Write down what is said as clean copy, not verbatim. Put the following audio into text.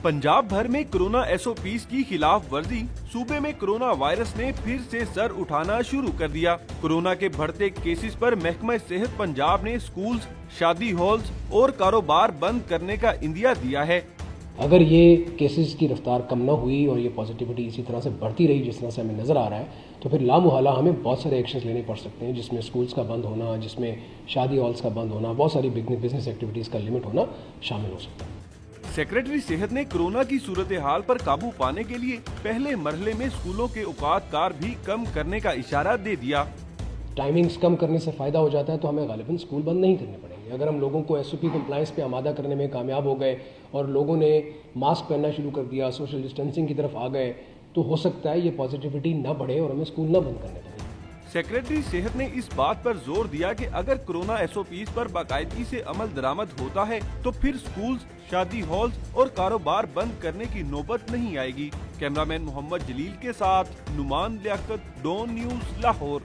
पंजाब भर में corona SOPs की खिलाफ वर्जी, सूबे में कोरोना वायरस ने फिर से सर उठाना शुरू कर दिया। कोरोना के बढ़ते केसेस पर महकमा सेहत पंजाब ने स्कूल्स, शादी हॉल्स और कारोबार बंद करने का इंदिया दिया है। अगर ये केसेस की रफ्तार कम न हुई और ये पॉजिटिविटी इसी तरह से बढ़ती रही जिस तरह से हमें नज़र आ रहा है, तो फिर लामुहला हमें बहुत सारे एक्शंस लेने पड़ सकते हैं, जिसमें स्कूल्स का बंद होना, जिसमें शादी हॉल्स का बंद होना, बहुत सारी बिजनेस एक्टिविटीज़ का लिमिट होना शामिल हो सकता है। सेक्रेटरी सेहत ने कोरोना की सूरत हाल पर काबू पाने के लिए पहले मरहले में स्कूलों के औकात कार भी कम करने का इशारा दे दिया। टाइमिंग्स कम करने से फ़ायदा हो जाता है तो हमें गालिबन स्कूल बंद नहीं करने पड़ेंगे। अगर हम लोगों को SOP कंप्लायंस पे आमादा करने में कामयाब हो गए और लोगों ने मास्क पहनना शुरू कर दिया, सोशल डिस्टेंसिंग की तरफ आ गए, तो हो सकता है ये पॉजिटिविटी न बढ़े और हमें स्कूल न बंद करने पड़े। सेक्रेटरी सेहत ने इस बात पर जोर दिया कि अगर कोरोना SOPs पर बाकायदगी से अमल दरामद होता है तो फिर स्कूल्स, शादी हॉल्स और कारोबार बंद करने की नौबत नहीं आएगी। कैमरामैन मोहम्मद जलील के साथ नुमान लियाकत, डॉन न्यूज़, लाहौर।